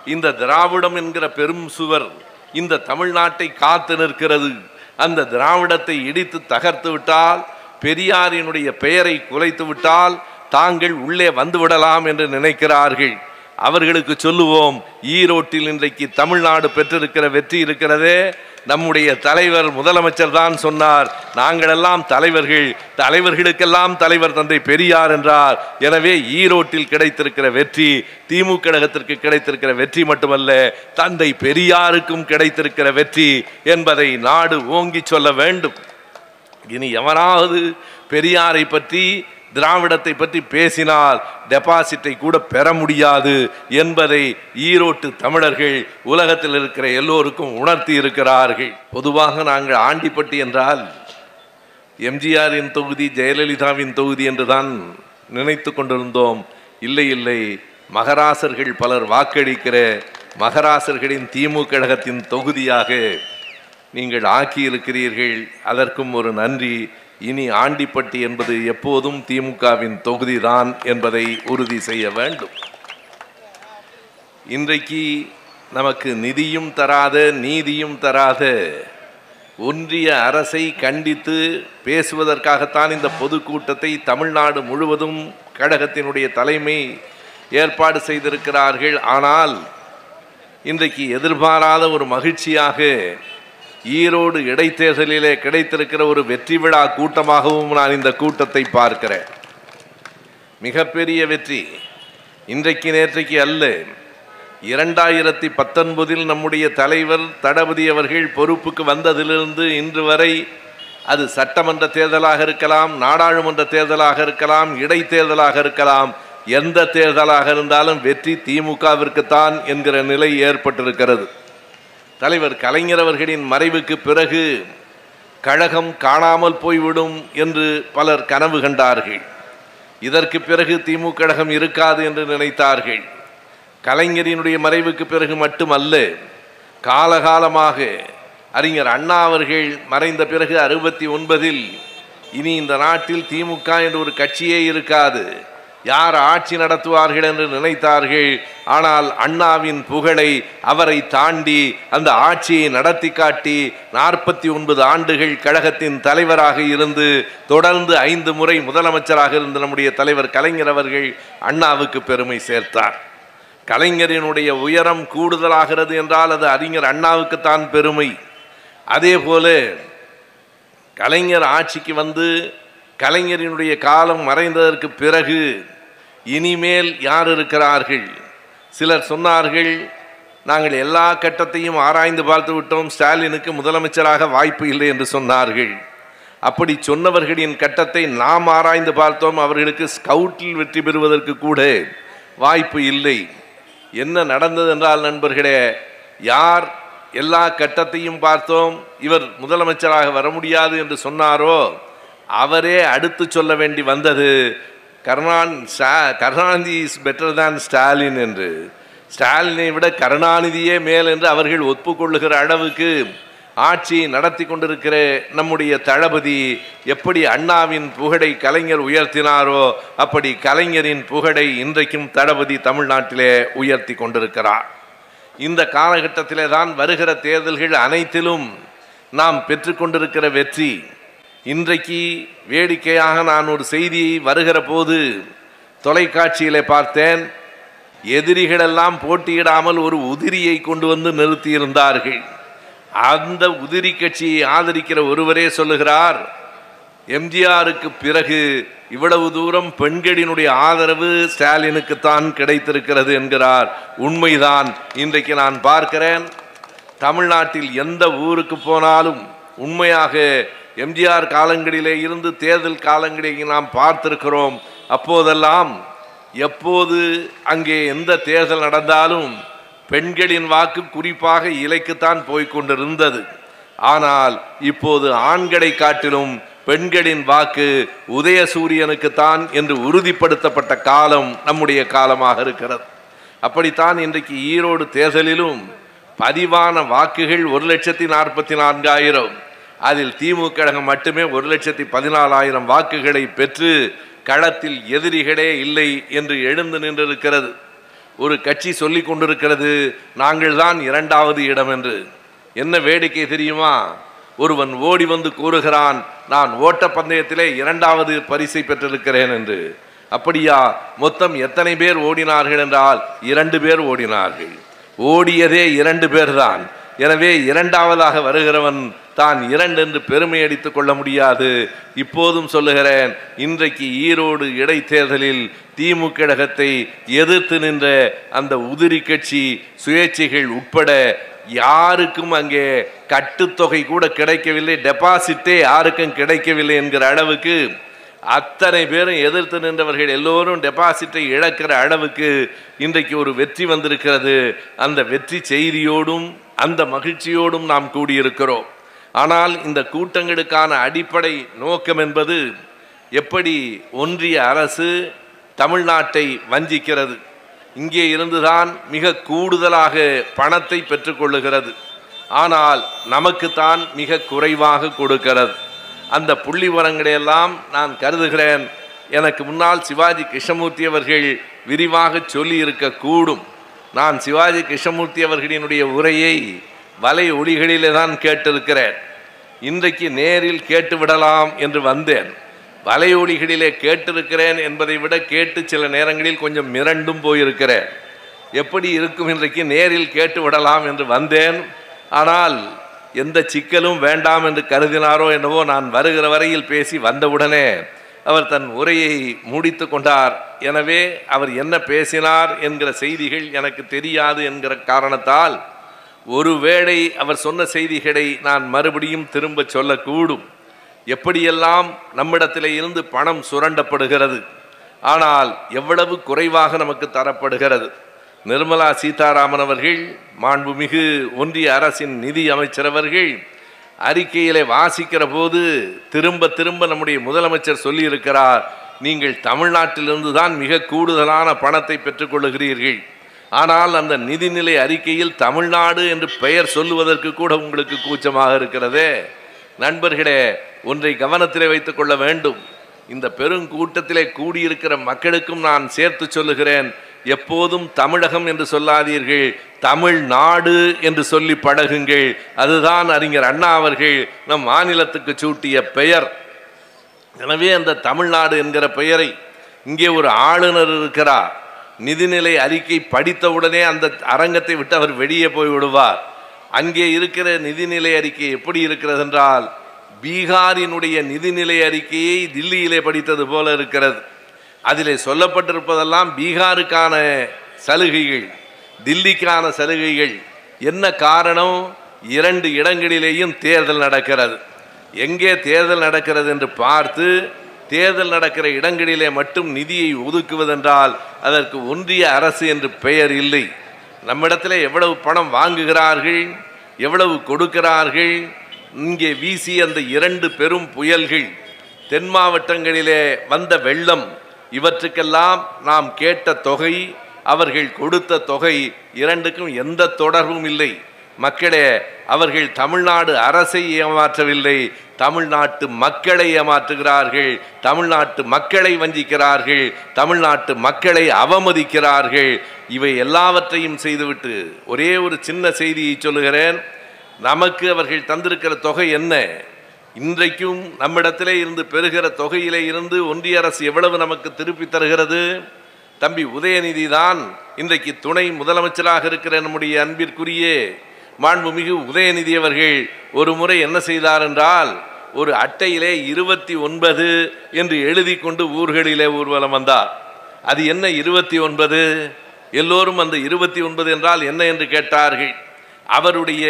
இந்த திராவிடம் என்கிற பெரும் சுவர் இந்த தமிழ்நாட்டை காத்து நிற்கிறது. அந்த திராவிடத்தை இடித்து தகர்த்து விட்டால், பெரியாரினுடைய பெயரை குலைத்து விட்டால் தாங்கள் உள்ளே வந்து விடலாம் என்று நினைக்கிறார்கள். அவர்களுக்கு சொல்லுவோம், ஈரோட்டில் இன்றைக்கு தமிழ்நாடு பெற்றிருக்கிற வெற்றி இருக்கிறதே, நம்முடைய தலைவர் முதலமைச்சர் தான் சொன்னார், நாங்களெல்லாம் தலைவர்கள், தலைவர்களுக்கெல்லாம் தலைவர் தந்தை பெரியார் என்றார். எனவே ஈரோட்டில் கிடைத்திருக்கிற வெற்றி திமுக கழகத்திற்கு கிடைத்திருக்கிற வெற்றி மட்டுமல்ல, தந்தை பெரியாருக்கும் கிடைத்திருக்கிற வெற்றி என்பதை நாடு ஓங்கி சொல்ல வேண்டும். இனி எவனாவது பெரியாரை பற்றி திராவிடத்தை பற்றி பேசினால் டெபாசிட்டை கூட பெற முடியாது என்பதை ஈரோட்டு தமிழர்கள் உலகத்தில் இருக்கிற எல்லோருக்கும் உணர்த்தி இருக்கிறார்கள். பொதுவாக நாங்கள் ஆண்டிப்பட்டி என்றால் எம்ஜிஆரின் தொகுதி, ஜெயலலிதாவின் தொகுதி என்றுதான் நினைத்து கொண்டிருந்தோம். இல்லை இல்லை, மகராசர்கள் பலர் வாக்களிக்கிற மகராசர்களின் திமுக கழகத்தின் தொகுதியாக நீங்கள் ஆக்கியிருக்கிறீர்கள். அதற்கும் ஒரு நன்றி. இனி ஆண்டிப்பட்டி என்பது எப்போதும் திமுகவின் தொகுதிதான் என்பதை உறுதி செய்ய வேண்டும். இன்றைக்கு நமக்கு நிதியும் தராத நீதியும் தராத ஒன்றிய அரசை கண்டித்து பேசுவதற்காகத்தான் இந்த பொதுக்கூட்டத்தை தமிழ்நாடு முழுவதும் கழகத்தினுடைய தலைமை ஏற்பாடு செய்திருக்கிறார்கள். ஆனால் இன்றைக்கு எதிர்பாராத ஒரு மகிழ்ச்சியாக ஈரோடு இடைத்தேர்தலிலே கிடைத்திருக்கிற ஒரு வெற்றி விழா கூட்டமாகவும் நான் இந்த கூட்டத்தை பார்க்கிறேன். மிகப்பெரிய வெற்றி. இன்றைக்கு நேற்றைக்கு அல்ல, 2019 நம்முடைய தலைவர் தளபதி அவர்கள் பொறுப்புக்கு வந்ததிலிருந்து இன்று வரை, அது சட்டமன்ற தேர்தலாக இருக்கலாம், நாடாளுமன்ற தேர்தலாக இருக்கலாம், இடைத்தேர்தலாக இருக்கலாம், எந்த தேர்தலாக இருந்தாலும் வெற்றி திமுகவிற்குத்தான் என்கிற நிலை ஏற்பட்டிருக்கிறது. தலைவர் கலைஞர் அவர்களின் மறைவுக்கு பிறகு கழகம் காணாமல் போய்விடும் என்று பலர் கனவு கண்டார்கள். இதற்கு பிறகு திமுக கழகம் இருக்காது என்று நினைத்தார்கள். கலைஞரினுடைய மறைவுக்கு பிறகு மட்டுமல்ல, காலகாலமாக அறிஞர் அண்ணா அவர்கள் மறைந்த பிறகு 69 இனி இந்த நாட்டில் திமுக என்ற ஒரு கட்சியே இருக்காது, யார் ஆட்சி நடத்துவார்கள் என்று நினைத்தார்கள். ஆனால் அண்ணாவின் புகழை, அவரை தாண்டி அந்த ஆட்சியை நடத்தி காட்டி 49 ஆண்டுகள் கழகத்தின் தலைவராக இருந்து தொடர்ந்து 5 முறை முதலமைச்சராக இருந்த நம்முடைய தலைவர் கலைஞர் அவர்கள் அண்ணாவுக்கு பெருமை சேர்த்தார். கலைஞரினுடைய உயரம் கூடுதலாகிறது என்றால் அது அறிஞர் அண்ணாவுக்குத்தான் பெருமை. அதே போல கலைஞர் ஆட்சிக்கு வந்து கலைஞரினுடைய காலம் மறைந்ததற்கு பிறகு இனிமேல் யார் இருக்கிறார்கள்? சிலர் சொன்னார்கள், நாங்கள் எல்லா கட்டத்தையும் ஆராய்ந்து பார்த்து விட்டோம், ஸ்டாலினுக்கு முதலமைச்சராக வாய்ப்பு இல்லை என்று சொன்னார்கள். அப்படி சொன்னவர்களின் கட்டத்தை நாம் ஆராய்ந்து பார்த்தோம், அவர்களுக்கு ஸ்கவுட்டில் வெற்றி பெறுவதற்கு கூட வாய்ப்பு இல்லை. என்ன நடந்தது என்றால் நண்பர்களே, யார் எல்லா கட்டத்தையும் பார்த்தோம், இவர் முதலமைச்சராக வர முடியாது என்று சொன்னாரோ அவரே அடுத்து சொல்ல வேண்டி வந்தது, கருணாநிதி இஸ் பெட்டர் தான் ஸ்டாலின் என்று. ஸ்டாலினை விட கருணாநிதியே மேல் என்று அவர்கள் ஒப்புக்கொள்ளுகிற அளவுக்கு ஆட்சியை நடத்தி கொண்டிருக்கிற நம்முடைய தளபதி எப்படி அண்ணாவின் புகழை கலைஞர் உயர்த்தினாரோ அப்படி கலைஞரின் புகழை இன்றைக்கும் தளபதி தமிழ்நாட்டிலே உயர்த்தி கொண்டிருக்கிறார். இந்த காலகட்டத்திலே தான் வருகிற தேர்தல்கள் அனைத்திலும் நாம் பெற்றுக்கொண்டிருக்கிற வெற்றி. இன்றைக்கு வேடிக்கையாக நான் ஒரு செய்தியை வருகிற போது தொலைக்காட்சியிலே பார்த்தேன். எதிரிகளெல்லாம் போட்டியிடாமல் ஒரு உதிரியை கொண்டு வந்து நிறுத்தியிருந்தார்கள். அந்த உதிரி கட்சியை ஆதரிக்கிற ஒருவரே சொல்லுகிறார், எம்ஜிஆருக்கு பிறகு இவ்வளவு தூரம் பெண்களினுடைய ஆதரவு ஸ்டாலினுக்குத்தான் கிடைத்திருக்கிறது என்கிறார். உண்மைதான். இன்றைக்கு நான் பார்க்கிறேன், தமிழ்நாட்டில் எந்த ஊருக்கு போனாலும் உண்மையாக எம்ஜிஆர் காலங்களிலே இருந்து தேர்தல் காலங்களில் நாம் பார்த்திருக்கிறோம். அப்போதெல்லாம் எப்போது அங்கே எந்த தேர்தல் நடந்தாலும் பெண்களின் வாக்கு குறிப்பாக இலைக்குத்தான் போய்கொண்டிருந்தது. ஆனால் இப்போது ஆண்களை காட்டிலும் பெண்களின் வாக்கு உதயசூரியனுக்குத்தான் என்று உறுதிப்படுத்தப்பட்ட காலம் நம்முடைய காலமாக இருக்கிறது. அப்படித்தான் இன்றைக்கு ஈரோடு தேர்தலிலும் பதிவான வாக்குகள் 1,44,000. அதில் திமுக கழகம் மட்டுமே 1,14,000 வாக்குகளை பெற்று களத்தில் எதிரிகளே இல்லை என்று எழுந்து நின்றிருக்கிறது. ஒரு கட்சி சொல்லி கொண்டிருக்கிறது நாங்கள் தான் 2வது இடம் என்று. என்ன வேடிக்கை தெரியுமா? ஒருவன் ஓடி வந்து கூறுகிறான் நான் ஓட்டப்பந்தயத்திலே 2வது பரிசை பெற்றிருக்கிறேன் என்று. அப்படியா? மொத்தம் எத்தனை பேர் ஓடினார்கள் என்றால் 2 பேர் ஓடினார்கள். ஓடியதே 2 பேர் தான். எனவே 2வதாக வருகிறவன் தான் 2 என்று பெருமை அடித்துக் கொள்ள முடியாது. இப்போதும் சொல்லுகிறேன், இன்றைக்கு ஈரோடு இடைத்தேர்தலில் திமுக கழகத்தை எதிர்த்து நின்ற அந்த உதிரி கட்சி சுயேட்சைகள் உட்பட யாருக்கும் அங்கே கட்டுத்தொகை கூட கிடைக்கவில்லை, டெபாசிட்டே யாருக்கும் கிடைக்கவில்லை என்கிற அளவுக்கு அத்தனை பேரும் எதிர்த்து நின்றவர்கள் எல்லோரும் டெபாசிட்டை இழக்கிற அளவுக்கு இன்றைக்கு ஒரு வெற்றி வந்திருக்கிறது. அந்த வெற்றி செய்தியோடும் அந்த மகிழ்ச்சியோடும் நாம் கூடியிருக்கிறோம். ஆனால் இந்த கூட்டங்களுக்கான அடிப்படை நோக்கம் என்பது எப்படி ஒன்றிய அரசு தமிழ்நாட்டை வஞ்சிக்கிறது, இங்கே இருந்துதான் மிக கூடுதலாக பணத்தை பெற்றுக்கொள்ளுகிறது, ஆனால் நமக்குத்தான் மிக குறைவாக கொடுக்கிறது. அந்த புள்ளி விவரங்களையெல்லாம் நான் கருதுகிறேன் எனக்கு முன்னால் சிவாஜி கிருஷ்ணமூர்த்தி அவர்கள் விரிவாக சொல்லி இருக்கக்கூடும். நான் சிவாஜி கிருஷ்ணமூர்த்தி அவர்களினுடைய உரையை வலை ஒளிகளிலே தான் கேட்டிருக்கிறேன். இன்றைக்கு நேரில் கேட்டு விடலாம் என்று வந்தேன். வலை ஒளிகளிலே கேட்டிருக்கிறேன் என்பதை விட கேட்டு சில நேரங்களில் கொஞ்சம் மிரண்டும் போயிருக்கிறேன். எப்படி இருக்கும் இன்றைக்கு நேரில் கேட்டு விடலாம் என்று வந்தேன். ஆனால் எந்த சிக்கலும் வேண்டாம் என்று கருதினாரோ என்னவோ, நான் வருகிற வரையில் பேசி வந்தவுடனே அவர் தன் உரையை முடித்து கொண்டார். எனவே அவர் என்ன பேசினார் என்கிற செய்திகள் எனக்கு தெரியாது என்கிற காரணத்தால் ஒருவேளை அவர் சொன்ன செய்திகளை நான் மறுபடியும் திரும்ப சொல்லக்கூடும். எப்படியெல்லாம் நம்மிடத்திலே இருந்து பணம் சுரண்டப்படுகிறது, ஆனால் எவ்வளவு குறைவாக நமக்கு தரப்படுகிறது. நிர்மலா சீதாராமன் அவர்கள், மாண்புமிகு ஒன்றிய அரசின் நிதி அமைச்சர் அவர்கள் அறிக்கையிலே வாசிக்கிற போது திரும்ப திரும்ப நம்முடைய முதலமைச்சர் சொல்லியிருக்கிறார், நீங்கள் தமிழ்நாட்டிலிருந்து தான் மிக கூடுதலான பணத்தை பெற்றுக்கொள்ளுகிறீர்கள். ஆனால் அந்த நிதிநிலை அறிக்கையில் தமிழ்நாடு என்று பெயர் சொல்லுவதற்கு கூட உங்களுக்கு கூச்சமாக இருக்கிறதே. நண்பர்களே, ஒன்றை கவனத்திலே வைத்துக் கொள்ள வேண்டும். இந்த பெருங்கூட்டத்திலே கூடியிருக்கிற மக்களுக்கும் நான் சேர்த்து சொல்லுகிறேன், எப்போதும் தமிழகம் என்று சொல்லாதீர்கள், தமிழ்நாடு என்று சொல்லி பழகுங்கள். அதுதான் அறிஞர் அண்ணா அவர்கள் நம் மாநிலத்துக்கு சூட்டிய பெயர். எனவே அந்த தமிழ்நாடு என்கிற பெயரை, இங்கே ஒரு ஆளுநர் இருக்கிறார், நிதிநிலை அறிக்கை படித்தவுடனே அந்த அரங்கத்தை விட்டு அவர் வெளியே போய் விடுவார். அங்கே இருக்கிற நிதிநிலை அறிக்கை எப்படி இருக்கிறது என்றால், பீகாரினுடைய நிதிநிலை அறிக்கையை தில்லியிலே படித்தது போல இருக்கிறது. அதிலே சொல்லப்பட்டிருப்பதெல்லாம் பீகாருக்கான சலுகைகள், தில்லிக்கான சலுகைகள். என்ன காரணம்? 2 இடங்களிலேயும் தேர்தல் நடக்கிறது. எங்கே தேர்தல் நடக்கிறது என்று பார்த்து, தேர்தல் நடக்கிற இடங்களிலே மட்டும் நிதியை ஒதுக்குவதென்றால் அதற்கு ஒன்றிய அரசு என்று பெயர் இல்லை. நம்மிடத்தில் எவ்வளவு பணம் வாங்குகிறார்கள், எவ்வளவு கொடுக்கிறார்கள். இங்கே வீசிய அந்த 2 பெரும் புயல்கள், தென் மாவட்டங்களிலே வந்த வெள்ளம், இவற்றுக்கெல்லாம் நாம் கேட்ட தொகை, அவர்கள் கொடுத்த தொகை, 2க்கும் எந்த தொடர்பும் இல்லை. மக்களே, அவர்கள் தமிழ்நாடு அரசை ஏமாற்றவில்லை, தமிழ்நாட்டு மக்களை ஏமாற்றுகிறார்கள், தமிழ்நாட்டு மக்களை வஞ்சிக்கிறார்கள், தமிழ்நாட்டு மக்களை அவமதிக்கிறார்கள். இவை எல்லாவற்றையும் செய்துவிட்டு ஒரே ஒரு சின்ன செய்தியை சொல்லுகிறேன். நமக்கு அவர்கள் தந்திருக்கிற தொகை என்ன? இன்றைக்கும் நம்மிடத்திலே இருந்து பெறுகிற தொகையிலே இருந்து ஒன்றிய அரசு எவ்வளவு நமக்கு திருப்பி தருகிறது? தம்பி உதயநிதி தான் இன்றைக்கு துணை முதலமைச்சராக இருக்கிற நம்முடைய அன்பிற்குரிய மாண்புமிகு உதயநிதி அவர்கள் ஒரு முறை என்ன செய்தார் என்றால், ஒரு அட்டையிலே 29 என்று எழுதி கொண்டு ஊர்களிலே ஊர்வலம் வந்தார். அது என்ன 29? எல்லோரும் அந்த 29 என்றால் என்ன என்று கேட்டார்கள். அவருடைய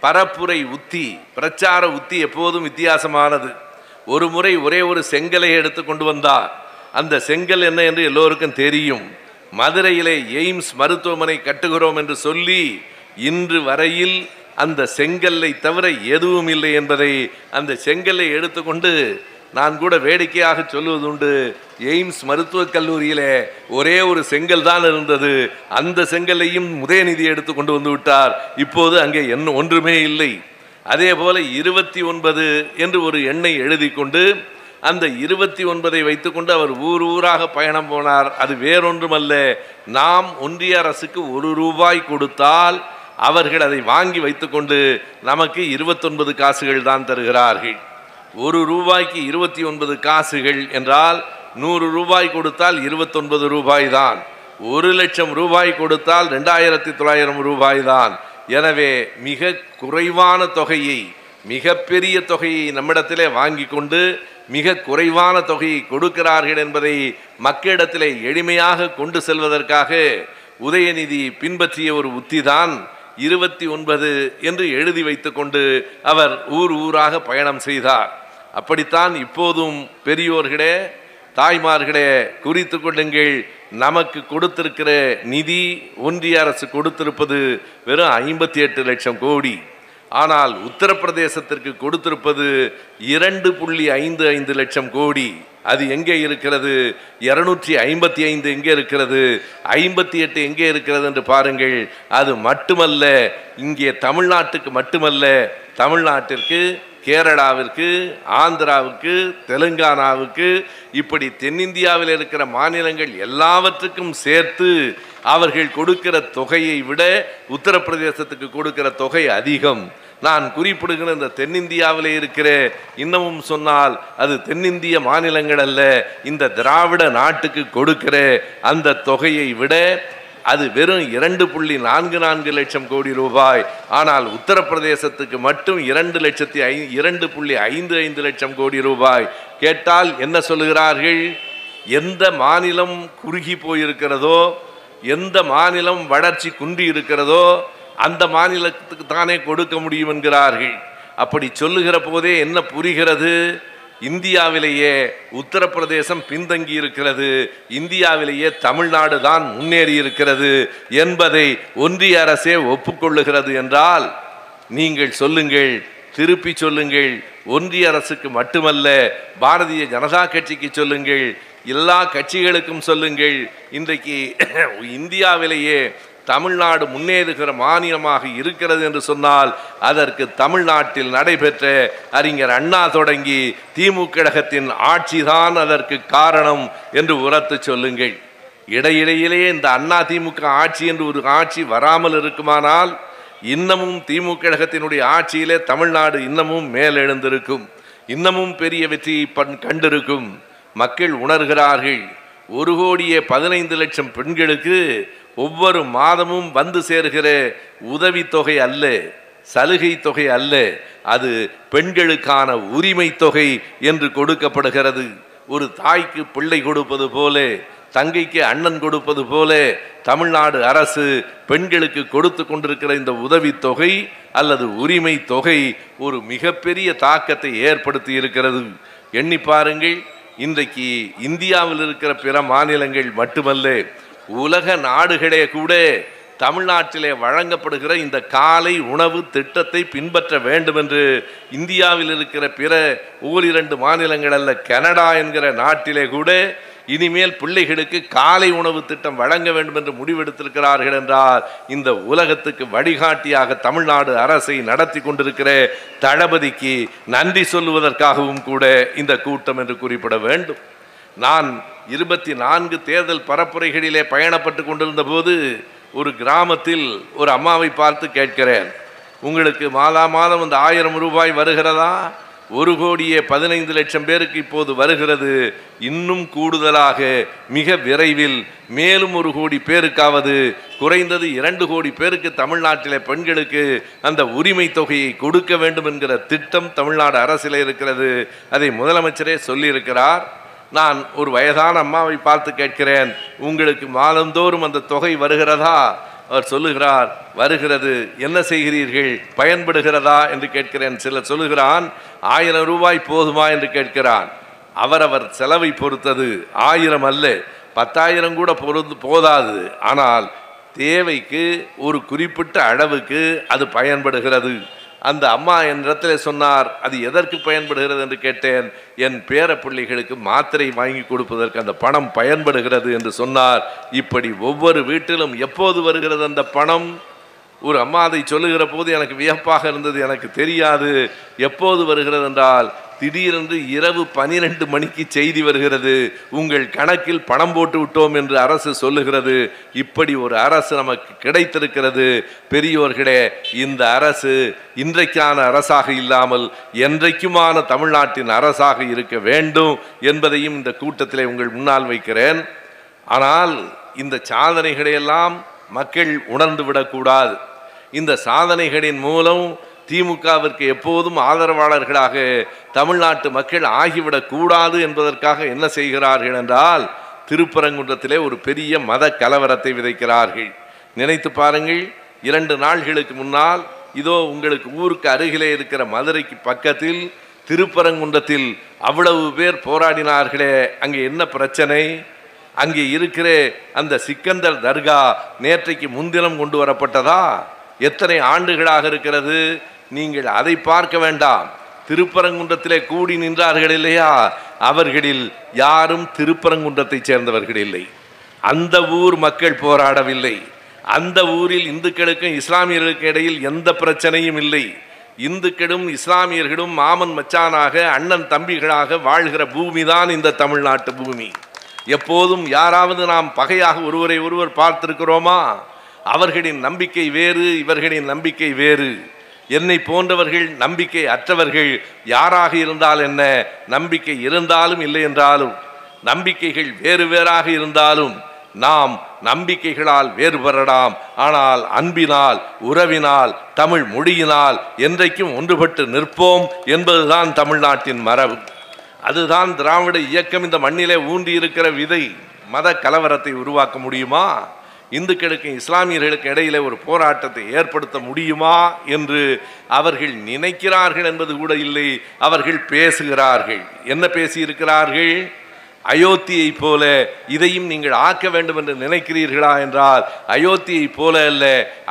பரப்புரை உத்தி, பிரச்சார உத்தி எப்போதும் வித்தியாசமானது. ஒரு முறை ஒரே ஒரு செங்கலை எடுத்து கொண்டு வந்தார். அந்த செங்கல் என்ன என்று எல்லோருக்கும் தெரியும். மதுரையிலே எய்ம்ஸ் மருத்துவமனை கட்டுகிறோம் என்று சொல்லி இன்று வரையில் அந்த செங்கல்லை தவிர எதுவும் இல்லை என்பதை அந்த செங்கல்லை எடுத்துக்கொண்டு நான் கூட வேடிக்கையாக சொல்லுவதுண்டு, எய்ம்ஸ் மருத்துவக் கல்லூரியிலே ஒரே ஒரு செங்கல் தான் இருந்தது, அந்த செங்கல்லையும் உதயநிதி எடுத்து கொண்டு வந்து விட்டார். இப்போது அங்கே என்ன ஒன்றுமே இல்லை. அதே போல 29 என்று ஒரு எண்ணை எழுதி கொண்டு அந்த 29 வைத்துக்கொண்டு அவர் ஊர் ஊராக பயணம் போனார். அது வேறொன்றுமல்ல, நாம் ஒன்றிய அரசுக்கு 1 ரூபாய் கொடுத்தால் அவர்கள் அதை வாங்கி வைத்துக்கொண்டு நமக்கு 29 காசுகள் தான் தருகிறார்கள். 1 ரூபாய்க்கு 29 காசுகள் என்றால் 100 ரூபாய் கொடுத்தால் 29 ரூபாய் தான். 1 லட்சம் ரூபாய் கொடுத்தால் 2900 ரூபாய் தான். எனவே மிக குறைவான தொகையை, மிக பெரிய தொகையை நம்மிடத்திலே வாங்கி கொண்டு மிக குறைவான தொகையை கொடுக்கிறார்கள் என்பதை மக்களிடத்திலே எளிமையாக கொண்டு செல்வதற்காக உதயநிதி பின்பற்றிய ஒரு உத்திதான் 29 என்று எழுதி வைத்துக்கொண்டு அவர் ஊர் ஊராக பயணம் செய்தார். அப்படித்தான் இப்போதும் பெரியோர்களே, தாய்மார்களே குறித்து கொள்ளுங்கள். நமக்கு கொடுத்திருக்கிற நிதி ஒன்றிய அரசு கொடுத்திருப்பது வெறும் 58 லட்சம் கோடி. ஆனால் உத்தரப்பிரதேசத்திற்கு கொடுத்திருப்பது 2.55 லட்சம் கோடி. அது எங்கே இருக்கிறது? 255 எங்கே இருக்கிறது? 58 எங்கே இருக்கிறது என்று பாருங்கள். அது மட்டுமல்ல, இங்கே தமிழ்நாட்டுக்கு மட்டுமல்ல, தமிழ்நாட்டிற்கு, கேரளாவிற்கு, ஆந்திராவுக்கு, தெலுங்கானாவுக்கு, இப்படி தென்னிந்தியாவில் இருக்கிற மாநிலங்கள் எல்லாவற்றுக்கும் சேர்த்து அவர்கள் கொடுக்கிற தொகையை விட உத்தரப்பிரதேசத்துக்கு கொடுக்கிற தொகை அதிகம். நான் குறிப்பிடுகிற இந்த தென்னிந்தியாவிலே இருக்கிற, இன்னமும் சொன்னால் அது தென்னிந்திய மாநிலங்கள் அல்ல, இந்த திராவிட நாட்டுக்கு கொடுக்கிற அந்த தொகையை விட அது வெறும் 2.44 லட்சம் கோடி ரூபாய். ஆனால் உத்தரப்பிரதேசத்துக்கு மட்டும் 2.55 லட்சம் கோடி ரூபாய். கேட்டால் என்ன சொல்லுகிறார்கள்? எந்த மாநிலம் குறுகி போயிருக்கிறதோ, எந்த மாநிலம் வளர்ச்சி குன்றி இருக்கிறதோ அந்த மாநிலத்துக்கு தானே கொடுக்க முடியும் என்கிறார்கள். அப்படி சொல்லுகிற போதே என்ன புரிகிறது? இந்தியாவிலேயே உத்தரப்பிரதேசம் பின்தங்கி இருக்கிறது, இந்தியாவிலேயே தமிழ்நாடு தான் முன்னேறி இருக்கிறது என்பதை ஒன்றிய அரசே ஒப்புக்கொள்ளுகிறது என்றால் நீங்கள் சொல்லுங்கள், திருப்பி சொல்லுங்கள். ஒன்றிய அரசுக்கு மட்டுமல்ல, பாரதிய ஜனதா கட்சிக்கு சொல்லுங்கள், எல்லா கட்சிகளுக்கும் சொல்லுங்கள். இன்றைக்கு இந்தியாவிலேயே தமிழ்நாடு முன்னேறுகிற மாநிலமாக இருக்கிறது என்று சொன்னால் அதற்கு தமிழ்நாட்டில் நடைபெற்ற அறிஞர் அண்ணா தொடங்கி திமுக கழகத்தின் ஆட்சிதான் அதற்கு காரணம் என்று உரத்து சொல்லுங்கள். இடையிடையிலேயே இந்த அண்ணா திமுக ஆட்சி என்று ஒரு ஆட்சி வராமல் இருக்குமானால் இன்னமும் திமுக கழகத்தினுடைய ஆட்சியிலே தமிழ்நாடு இன்னமும் மேலெழுந்திருக்கும், இன்னமும் பெரிய வெற்றியை கண்டிருக்கும். மக்கள் உணர்கிறார்கள். 1,15,00,000 பெண்களுக்கு ஒவ்வொரு மாதமும் வந்து சேர்கிற உதவி தொகை அல்ல, சலுகை தொகை அல்ல, அது பெண்களுக்கான உரிமை தொகை என்று கொடுக்கப்படுகிறது. ஒரு தாய்க்கு பிள்ளை கொடுப்பது போல, தங்கைக்கு அண்ணன் கொடுப்பது போல தமிழ்நாடு அரசு பெண்களுக்கு கொடுத்து கொண்டிருக்கிற இந்த உதவி தொகை அல்லது உரிமை தொகை ஒரு மிகப்பெரிய தாக்கத்தை ஏற்படுத்தி இருக்கிறது. எண்ணி பாருங்கள். இன்றைக்கு இந்தியாவில் இருக்கிற பிற மாநிலங்கள் மட்டுமல்ல, உலக நாடுகளே கூட தமிழ்நாட்டிலே வழங்கப்படுகிற இந்த காலை உணவு திட்டத்தை பின்பற்ற வேண்டும் என்று இந்தியாவில் இருக்கிற பிற 1-2 மாநிலங்கள் அல்ல, கனடா என்கிற நாட்டிலே கூட இனிமேல் பிள்ளைகளுக்கு காலை உணவு திட்டம் வழங்க வேண்டும் என்று முடிவெடுத்திருக்கிறார்கள் என்றால் இந்த உலகத்துக்கு வழிகாட்டியாக தமிழ்நாடு அரசை நடத்தி கொண்டிருக்கிற தளபதிக்கு நன்றி சொல்லுவதற்காகவும் கூட இந்த கூட்டம் என்று குறிப்பிட வேண்டும். நான் 24 தேர்தல் பரப்புரைகளிலே பயணப்பட்டு கொண்டிருந்த போது ஒரு கிராமத்தில் ஒரு அம்மாவை பார்த்து கேட்கிறேன், உங்களுக்கு மாதா மாதம் இந்த 1000 ரூபாய் வருகிறதா? 1,15,00,000 பேருக்கு இப்போது வருகிறது. இன்னும் கூடுதலாக மிக விரைவில் மேலும் 1 கோடி பேருக்காவது, குறைந்தது 2 கோடி பேருக்கு தமிழ்நாட்டிலே பெண்களுக்கு அந்த உரிமை தொகையை கொடுக்க வேண்டும் என்கிற திட்டம் தமிழ்நாடு அரசில் இருக்கிறது. அதை முதலமைச்சரே சொல்லியிருக்கிறார். நான் ஒரு வயதான அம்மாவை பார்த்து கேட்கிறேன், உங்களுக்கு மாதந்தோறும் அந்த தொகை வருகிறதா? அவர் சொல்லுகிறார், வருகிறது. என்ன செய்கிறீர்கள்? பயன்படுகிறதா என்று கேட்கிறேன். சிலர் சொல்லுகிறான், 1000 ரூபாய் போதுமா என்று கேட்கிறான். அவரவர் செலவை பொறுத்தது. 1000 அல்ல, 10,000 கூட போதாது. ஆனால் தேவைக்கு ஒரு குறிப்பிட்ட அளவுக்கு அது பயன்படுகிறது. அந்த அம்மா என் இடத்துல சொன்னார், அது எதற்கு பயன்படுகிறது என்று கேட்டேன். என் பேர பிள்ளைகளுக்கு மாத்திரை வாங்கி கொடுப்பதற்கு அந்த பணம் பயன்படுகிறது என்று சொன்னார். இப்படி ஒவ்வொரு வீட்டிலும் எப்போது வருகிறது அந்த பணம்? ஒரு அம்மா அதை சொல்லுகிற போது எனக்கு வியப்பாக இருந்தது. எனக்கு தெரியாது எப்போது வருகிறது என்றால் திடீரென்று இரவு 12 மணிக்கு செய்தி வருகிறது, உங்கள் கணக்கில் பணம் போட்டு விட்டோம் என்று அரசு சொல்லுகிறது. இப்படி ஒரு அரசு நமக்கு கிடைத்திருக்கிறது. பெரியோர்களே, இந்த அரசு இன்றைக்கான அரசாக இல்லாமல் என்றைக்குமான தமிழ்நாட்டின் அரசாக இருக்க வேண்டும் என்பதையும் இந்த கூட்டத்திலே உங்கள் முன்னால் வைக்கிறேன். ஆனால் இந்த சாதனைகளையெல்லாம் மக்கள் உணர்ந்து விடக்கூடாது. இந்த சாதனைகளின் மூலம் திமுகவிற்கு எப்போதும் ஆதரவாளர்களாக தமிழ்நாட்டு மக்கள் ஆகிவிடக்கூடாது என்பதற்காக என்ன செய்கிறார்கள் என்றால், திருப்பரங்குன்றத்திலே ஒரு பெரிய மத கலவரத்தை விதைக்கிறார்கள். நினைத்து பாருங்கள், 2 நாள்களுக்கு முன்னால் இதோ உங்களுக்கு ஊருக்கு அருகிலே இருக்கிற மதுரைக்கு பக்கத்தில் திருப்பரங்குன்றத்தில் அவ்வளவு பேர் போராடினார்களே, அங்கே என்ன பிரச்சனை? அங்கே இருக்கிற அந்த சிக்கந்தர் தர்கா நேற்றைக்கு முன்தினம் கொண்டு வரப்பட்டதா? எத்தனை ஆண்டுகளாக இருக்கிறது? நீங்கள் அதை பார்க்க வேண்டாம். திருப்பரங்குன்றத்திலே கூடி நின்றார்கள் இல்லையா, அவர்களில் யாரும் திருப்பரங்குன்றத்தை சேர்ந்தவர்கள் இல்லை. அந்த ஊர் மக்கள் போராடவில்லை. அந்த ஊரில் இந்துக்களுக்கும் இஸ்லாமியர்களுக்கும் இடையில் எந்த பிரச்சனையும் இல்லை. இந்துக்களும் இஸ்லாமியர்களும் மாமன் மச்சானாக அண்ணன் தம்பிகளாக வாழ்கிற பூமிதான் இந்த தமிழ்நாட்டு பூமி. எப்போதும் யாராவது நாம் பகையாக ஒருவரை ஒருவர் பார்த்திருக்கிறோமா? அவர்களின் நம்பிக்கை வேறு, இவர்களின் நம்பிக்கை வேறு. என்னை போன்றவர்கள் நம்பிக்கை அற்றவர்கள் யாராக இருந்தால் என்ன, நம்பிக்கை இருந்தாலும் இல்லை என்றாலும், நம்பிக்கைகள் வேறு வேறாக இருந்தாலும் நாம் நம்பிக்கைகளால் வேறுபடலாம். ஆனால் அன்பினால், உறவினால், தமிழ் மொழியினால் என்றைக்கும் ஒன்றுபட்டு நிற்போம் என்பதுதான் தமிழ்நாட்டின் மரபு. அதுதான் திராவிட இயக்கம் இந்த மண்ணிலே ஊன்றி இருக்கிற விதை. மத கலவரத்தை உருவாக்க முடியுமா? இந்துக்களுக்கு இஸ்லாமியர்களுக்கு இடையிலே ஒரு போராட்டத்தை ஏற்படுத்த முடியுமா என்று அவர்கள் நினைக்கிறார்கள் என்பது கூட இல்லை. அவர்கள் பேசுகிறார்கள். என்ன பேசியிருக்கிறார்கள்? அயோத்தியை போல இதையும் நீங்கள் ஆக்க வேண்டும் என்று நினைக்கிறீர்களா என்றால், அயோத்தியை போல அல்ல,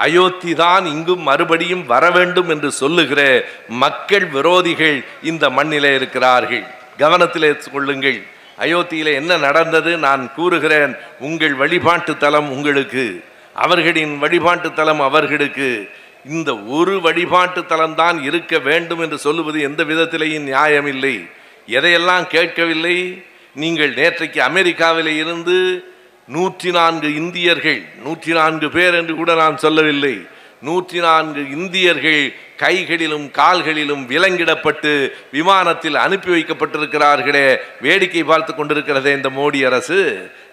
அயோத்தி தான் இங்கும் மறுபடியும் வர வேண்டும் என்று சொல்லுகிற மக்கள் விரோதிகள் இந்த மண்ணிலே இருக்கிறார்கள். கவனத்திலே கொள்ளுங்கள். அயோத்தியிலே என்ன நடந்தது நான் கூறுகிறேன். உங்கள் வழிபாட்டு தலம் உங்களுக்கு, அவர்களின் வழிபாட்டு தலம் அவர்களுக்கு. இந்த ஒரு வழிபாட்டு தலம்தான் இருக்க வேண்டும் என்று சொல்லுவது எந்த விதத்திலேயும் நியாயமில்லை. எதையெல்லாம் கேட்கவில்லை. நீங்கள் நேற்றைக்கு அமெரிக்காவிலே இருந்து 104 இந்தியர்கள், 104 பேர் என்று கூட நான் சொல்லவில்லை, 104 இந்தியர்கள் கைகளிலும் கால்களிலும் விலங்கிடப்பட்டு விமானத்தில் அனுப்பி வைக்கப்பட்டிருக்கிறார்களே, வேடிக்கை பார்த்து கொண்டிருக்கிறதே இந்த மோடி அரசு.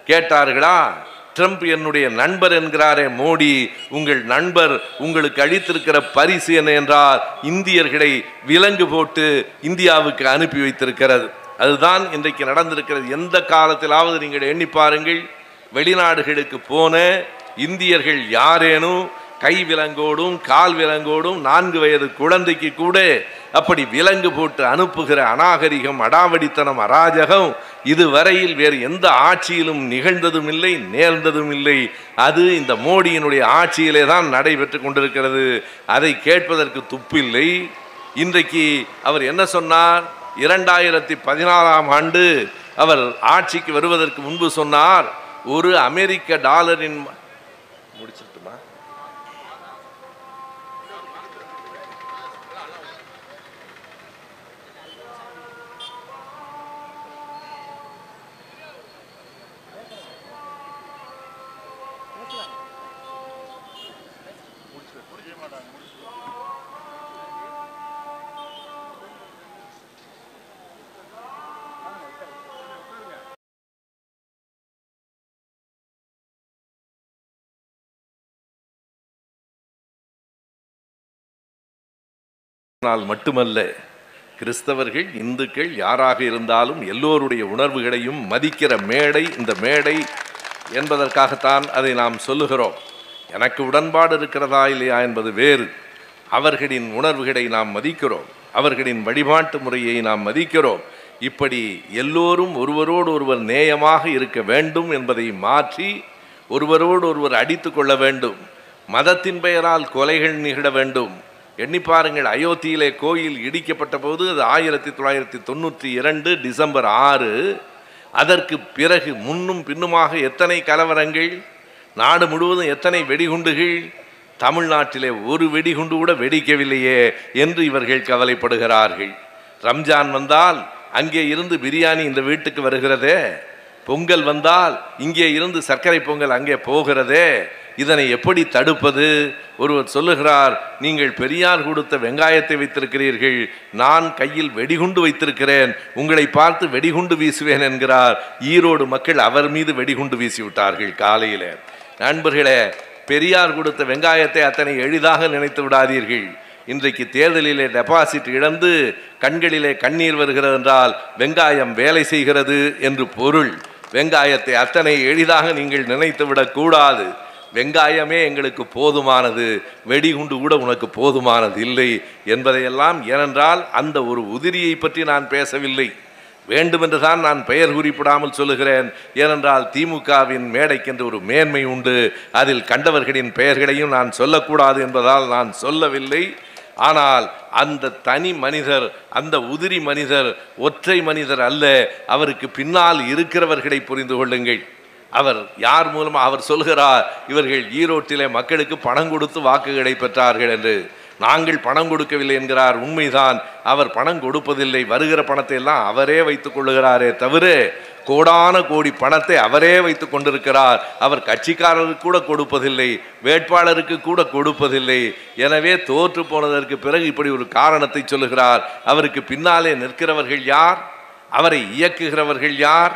கேட்டார்களா? ட்ரம்ப் என்னுடைய நண்பர் என்கிறாரே மோடி, உங்கள் நண்பர் உங்களுக்கு அளித்திருக்கிற பரிசு என்ன என்றால் இந்தியர்களை விலங்கு போட்டு இந்தியாவுக்கு அனுப்பி வைத்திருக்கிறது. அதுதான் இன்றைக்கு நடந்திருக்கிறது. எந்த காலத்திலாவது நீங்கள் எண்ணி பாருங்கள், வெளிநாடுகளுக்கு போன இந்தியர்கள் யாரேனும் கை விலங்கோடும் கால் விலங்கோடும் 4 வயது குழந்தைக்கு கூட அப்படி விலங்கு போட்டு அனுப்புகிற அநாகரிகம், அடாவடித்தனம், அராஜகம் இதுவரையில் வேறு எந்த ஆட்சியிலும் நிகழ்ந்ததும் இல்லை, நேர்ந்ததும் இல்லை. அது இந்த மோடியினுடைய ஆட்சியிலே தான் நடைபெற்று கொண்டிருக்கிறது. அதை கேட்பதற்கு துப்பில்லை. இன்றைக்கு அவர் என்ன சொன்னார்? 2014ஆம் ஆண்டு அவர் ஆட்சிக்கு வருவதற்கு முன்பு சொன்னார், ஒரு அமெரிக்க டாலரின் முடிச்சிட்டுமா மட்டுமல்ல, கிறிஸ்தவர்கள் இந்துக்கள் யாராக இருந்தாலும் எல்லோருடைய உணர்வுகளையும் மதிக்கிற மேடை இந்த மேடை என்பதற்காகத்தான் அதை நாம் சொல்லுகிறோம். எனக்கு உடன்பாடு இருக்கிறதா இல்லையா என்பது வேறு. அவர்களின் உணர்வுகளை நாம் மதிக்கிறோம், அவர்களின் வழிபாட்டு முறையை நாம் மதிக்கிறோம். இப்படி எல்லோரும் ஒருவரோடு ஒருவர் நேயமாக இருக்க வேண்டும் என்பதை மாற்றி ஒருவரோடு ஒருவர் அடித்து கொள்ள வேண்டும். மதத்தின் பெயரால் கொலைகள் நிகழ வேண்டும். எண்ணி பாருங்கள், அயோத்தியிலே கோயில் இடிக்கப்பட்ட போது அது 1992 டிசம்பர் 6. அதற்கு பிறகு முன்னும் பின்னுமாக எத்தனை கலவரங்கள், நாடு முழுவதும் எத்தனை வெடிகுண்டுகள். தமிழ்நாட்டிலே ஒரு வெடிகுண்டு கூட வெடிக்கவில்லையே என்று இவர்கள் கவலைப்படுகிறார்கள். ரம்ஜான் வந்தால் அங்கே இருந்து பிரியாணி இந்த வீட்டுக்கு வருகிறதே, பொங்கல் வந்தால் இங்கே இருந்து சர்க்கரை பொங்கல் அங்கே போகிறதே, இதனை எப்படி தடுப்பது? ஒருவர் சொல்லுகிறார், நீங்கள் பெரியார் கொடுத்த வெங்காயத்தை வைத்திருக்கிறீர்கள், நான் கையில் வெடிகுண்டு வைத்திருக்கிறேன், உங்களை பார்த்து வெடிகுண்டு வீசுவேன் என்கிறார். ஈரோடு மக்கள் அவர் மீது வெடிகுண்டு வீசிவிட்டார்கள் காலையில். நண்பர்களே, பெரியார் கொடுத்த வெங்காயத்தை அத்தனை எளிதாக நினைத்து விடாதீர்கள். இன்றைக்கு தேர்தலிலே டெபாசிட் இழந்து கண்களிலே கண்ணீர் வருகிறது என்றால் வெங்காயம் வேலை செய்கிறது என்று பொருள். வெங்காயத்தை அத்தனை எளிதாக நீங்கள் நினைத்து விடக்கூடாது. வெங்காயமே எங்களுக்கு போதுமானது, வெடிகுண்டு கூட உனக்கு போதுமானது இல்லை என்பதையெல்லாம். ஏனென்றால் அந்த ஒரு உதிரியை பற்றி நான் பேசவில்லை, வேண்டுமென்று தான் நான் பெயர் குறிப்பிடாமல் சொல்லுகிறேன். ஏனென்றால் திமுகவின் மேடைக்கென்று ஒரு மேன்மை உண்டு, அதில் கண்டவர்களின் பெயர்களையும் நான் சொல்லக்கூடாது என்பதால் நான் சொல்லவில்லை. ஆனால் அந்த தனி மனிதர், அந்த உதிரி மனிதர் ஒற்றை மனிதர் அல்ல, அவருக்கு பின்னால் இருக்கிறவர்களை புரிந்து கொள்ளுங்கள். அவர் யார் மூலமாக? அவர் சொல்கிறார், இவர்கள் ஈரோட்டிலே மக்களுக்கு பணம் கொடுத்து வாக்குகளை பெற்றார்கள் என்று. நாங்கள் பணம் கொடுக்கவில்லை என்கிறார். உண்மைதான், அவர் பணம் கொடுப்பதில்லை. வருகிற பணத்தை எல்லாம் அவரே வைத்துக் கொள்ளுகிறாரே தவிர கோடான கோடி பணத்தை அவரே வைத்துக் கொண்டிருக்கிறார். அவர் கட்சிக்காரருக்கு கூட கொடுப்பதில்லை, வேட்பாளருக்கு கூட கொடுப்பதில்லை. எனவே தோற்று போனதற்கு பிறகு இப்படி ஒரு காரணத்தை சொல்லுகிறார். அவருக்கு பின்னாலே நிற்கிறவர்கள் யார்? அவரை இயக்குகிறவர்கள் யார்?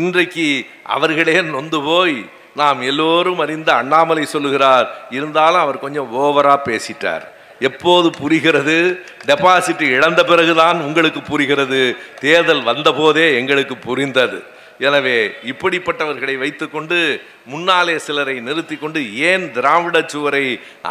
இன்றைக்கு அவர்களே நொந்து போய், நாம் எல்லோரும் அறிந்த அண்ணாமலை சொல்லுகிறார், இருந்தாலும் அவர் கொஞ்சம் ஓவரா பேசிட்டார். எப்போது புரிகிறது? டெபாசிட் இழந்த பிறகுதான் உங்களுக்கு புரிகிறது. தேர்தல் வந்த போதே எங்களுக்கு புரிந்தது. எனவே இப்படிப்பட்டவர்களை வைத்துக்கொண்டு முன்னாலே சிலரை நிறுத்தி கொண்டு ஏன் திராவிட சுவரை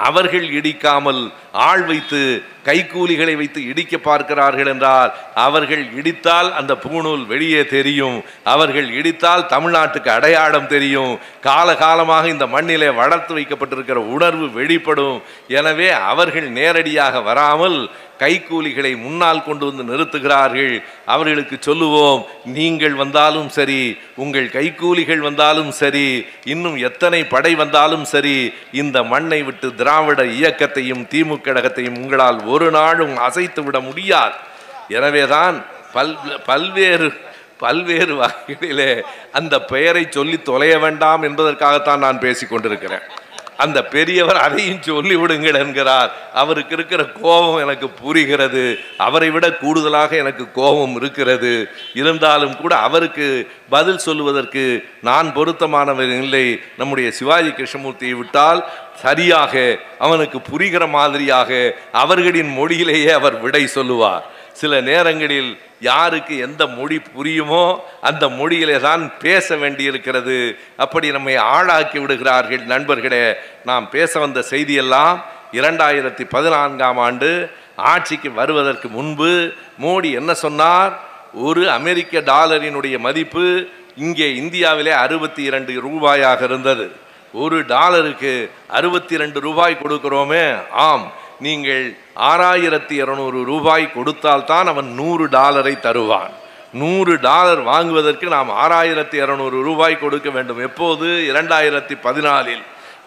அவர்கள் இடிக்காமல் ஆள் வைத்து கைக்கூலிகளை வைத்து இடிக்க பார்க்கிறார்கள் என்றால், அவர்கள் இடித்தால் அந்த பூணூல் வெளியே தெரியும், அவர்கள் இடித்தால் தமிழ்நாட்டுக்கு அடையாளம் தெரியும், காலகாலமாக இந்த மண்ணிலே வளர்த்து வைக்கப்பட்டிருக்கிற உணர்வு வெளிப்படும். எனவே அவர்கள் நேரடியாக வராமல் கைக்கூலிகளை முன்னால் கொண்டு வந்து நிறுத்துகிறார்கள். அவர்களுக்கு சொல்லுவோம், நீங்கள் வந்தாலும் சரி, உங்கள் கைக்கூலிகள் வந்தாலும் சரி, இன்னும் எத்தனை படை வந்தாலும் சரி, இந்த மண்ணை விட்டு திராவிட இயக்கத்தையும் திமுக கழகத்தையும் உங்களால் ஒரு நாளும் அசைத்து விட முடியாது. எனவேதான் பல்வேறு வகைகளிலே அந்த பெயரை சொல்லி தொலைய வேண்டாம் என்பதற்காகத்தான் நான் பேசிக் கொண்டிருக்கிறேன். அந்த பெரியவர் அதையும் சொல்லி விடுங்கள் என்கிறார். அவருக்கு இருக்கிற கோபம் எனக்கு புரிகிறது. அவரை விட கூடுதலாக எனக்கு கோபம் இருக்கிறது. இருந்தாலும் கூட அவருக்கு பதில் சொல்லுவதற்கு நான் பொருத்தமானவர் இல்லை. நம்முடைய சிவாஜி கிருஷ்ணமூர்த்தியை விட்டால் சரியாக அவனுக்கு புரிகிற மாதிரியாக அவர்களின் மொழியிலேயே அவர் விடை சொல்லுவார். சில நேரங்களில் யாருக்கு எந்த மொழி புரியுமோ அந்த மொழியிலே தான் பேச வேண்டியிருக்கிறது. அப்படி நம்மை ஆளாக்கி விடுகிறார்கள். நண்பர்களே, நாம் பேச வந்த செய்தியெல்லாம் 2014ஆம் ஆண்டு ஆட்சிக்கு வருவதற்கு முன்பு மோடி என்ன சொன்னார்? ஒரு அமெரிக்க டாலரினுடைய மதிப்பு இங்கே இந்தியாவிலே 62 ரூபாயாக இருந்தது. ஒரு டாலருக்கு 62 ரூபாய் கொடுக்கிறோமே. ஆம், நீங்கள் 6200 ரூபாய் கொடுத்தால்தான் அவன் 100 டாலரை தருவான். 100 டாலர் வாங்குவதற்கு நாம் 6200 ரூபாய் கொடுக்க வேண்டும். எப்போது? 2014இல்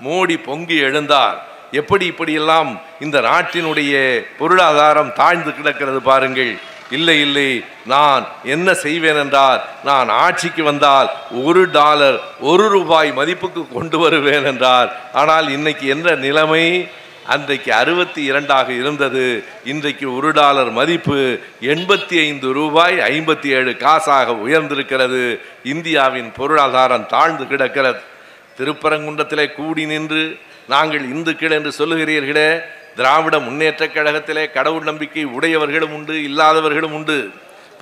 மோடி பொங்கி எழுந்தார். எப்படி இப்படியெல்லாம் இந்த நாட்டினுடைய பொருளாதாரம் தாழ்ந்து கிடக்கிறது பாருங்கள். இல்லை இல்லை, நான் என்ன செய்வேன் என்றால், நான் ஆட்சிக்கு வந்தால் 1 டாலர் 1 ரூபாய் மதிப்புக்கு கொண்டு வருவேன் என்றார். ஆனால் இன்னைக்கு என்ன நிலைமை? அன்றைக்கு 62ஆக இருந்தது, இன்றைக்கு 1 டாலர் மதிப்பு 85 ரூபாய் 57 காசாக உயர்ந்திருக்கிறது. இந்தியாவின் பொருளாதாரம் தாழ்ந்து கிடக்கிறது. திருப்பரங்குன்றத்திலே கூடி நின்று நாங்கள் இந்துக்கள் என்று சொல்லுகிறீர்களே, திராவிட முன்னேற்ற கழகத்திலே கடவுள் நம்பிக்கை உடையவர்களும் உண்டு, இல்லாதவர்களும் உண்டு,